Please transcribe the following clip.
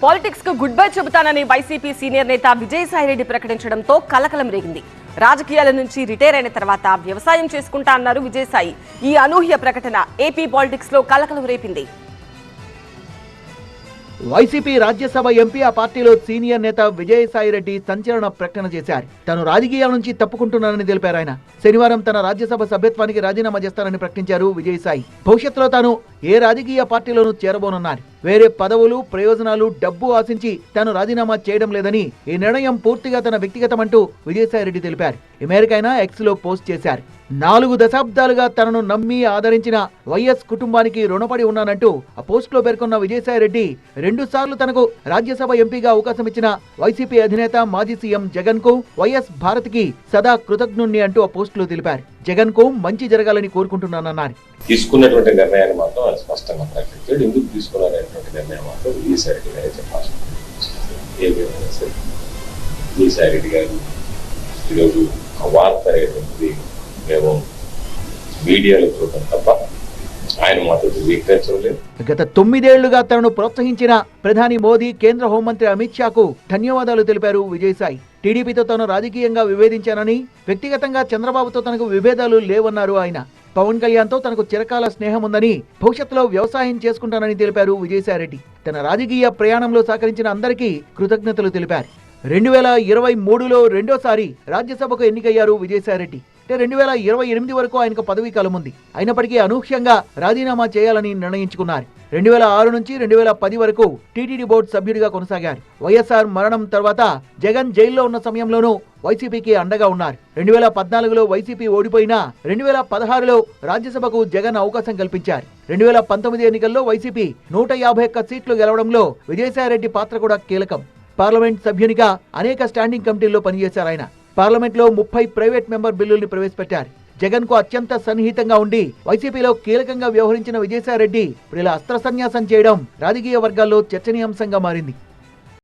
Politics కు good bye చెబుతానని YCP senior నేత విజయసాయిరెడ్డి ప్రకటించడంతో కలకలం రేగింది. రాజకీయాల నుంచి రిటైర్ అయిన తర్వాత వ్యవసాయం చేసుకుంటా అన్నారు విజయసాయి. ఈ అనూహ్య ప్రకటన ఏపీ పాలిటిక్స్ లో కలకలం రేపింది. వైసీపీ రాజ్యసభ ఎంపీ ఆ పార్టీలో సీనియర్ నేత విజయసాయిరెడ్డి సంచలన ప్రకటన చేశారు. తాను రాజకీయాల నుంచి తప్పుకుంటున్నానని తెలిపారు. ఆయన శనివారం తన రాజ్యసభ సభ్యత్వానికి రాజీనామా చేస్తానని ప్రకటించారు విజయసాయి. భవిష్యత్తులో తాను ఏ రాజకీయ పార్టీలోనూ చేరబోనున్నారు. వేరే పదవులు, ప్రయోజనాలు, డబ్బు ఆశించి తాను రాజీనామా చేయడం లేదని, ఈ నిర్ణయం పూర్తిగా తన వ్యక్తిగతమంటూ విజయసాయిరెడ్డి తెలిపారు. ఈ మేరకు ఆయన ఎక్స్ లో పోస్ట్ చేశారు. 4 దశాబ్దాలుగా తనను నమ్మి ఆదరించిన వైఎస్ కుటుంబానికి రుణపడి ఉన్నానంటూ ఆ పోస్ట్ లో పేర్కొన్న విజయసాయిరెడ్డి 2 సార్లు తనకు రాజ్యసభ ఎంపీగా అవకాశం ఇచ్చిన వైసీపీ అధినేత మాజీ సీఎం జగన్ కు, వైఎస్ భారత్కి సదా కృతజ్ఞుణ్ణి అంటూ ఆ పోస్ట్ లో తెలిపారు. జగన్ కు మంచి జరగాలని కోరుకుంటున్నానన్నారు. తీసుకున్నటువంటి నిర్ణయాన్ని మాత్రం ఆయన స్పష్టంగా ప్రకటించాడు. ఎందుకు తీసుకున్నారనేటువంటి నిర్ణయం మాత్రం విజయసాయిరెడ్డి గారే చెప్పాల్సి ఏమైనా సరే విజయసాయిరెడ్డి గారు ఈరోజు ఆ వార్త అనేటువంటిది మేము మీడియాలో చూడటం తప్ప ఆయన మాత్రం స్వీకరించడం లేదు. గత 9 ఏళ్లుగా తనను ప్రోత్సహించిన ప్రధాని మోదీ, కేంద్ర హోంమంత్రి అమిత్ షాకు ధన్యవాదాలు తెలిపారు విజయసాయి. టీడీపీతో తాను రాజకీయంగా విభేదించానని, వ్యక్తిగతంగా చంద్రబాబుతో తనకు విభేదాలు లేవన్నారు ఆయన. పవన్ కళ్యాణ్ తో తనకు చిరకాల స్నేహం ఉందని, భవిష్యత్తులో వ్యవసాయం చేసుకుంటానని తెలిపారు విజయసాయిరెడ్డి. తన రాజకీయ ప్రయాణంలో సహకరించిన అందరికీ కృతజ్ఞతలు తెలిపారు. 2023లో రెండోసారి రాజ్యసభకు ఎన్నికయ్యారు విజయసాయిరెడ్డి. 2028 వరకు ఆయనకు పదవీ కాలం ఉంది. అయినప్పటికీ అనూహ్యంగా రాజీనామా చేయాలని నిర్ణయించుకున్నారు. 2006 నుంచి 2010 వరకు టీటీడీ బోర్డు సభ్యుడిగా కొనసాగారు. వైఎస్ఆర్ మరణం తర్వాత జగన్ జైల్లో ఉన్న సమయంలోనూ వైసీపీకి అండగా ఉన్నారు. 2014లో వైసీపీ ఓడిపోయినా 2016లో రాజ్యసభకు జగన్ అవకాశం కల్పించారు. 2019 ఎన్నికల్లో వైసీపీ 151 సీట్లు గెలవడంలో విజయసాయిరెడ్డి పాత్ర కూడా కీలకం. పార్లమెంట్ సభ్యునిగా అనేక స్టాండింగ్ కమిటీల్లో పనిచేశారు ఆయన. పార్లమెంట్లో 30 ప్రైవేట్ మెంబర్ బిల్లుల్ని ప్రవేశపెట్టారు. జగన్ కు అత్యంత సన్నిహితంగా ఉండి వైసీపీలో కీలకంగా వ్యవహరించిన విజయసాయిరెడ్డి ఇప్పుడు ఇలా అస్త్ర సన్యాసం చేయడం రాజకీయ వర్గాల్లో చర్చనీయాంశంగా మారింది.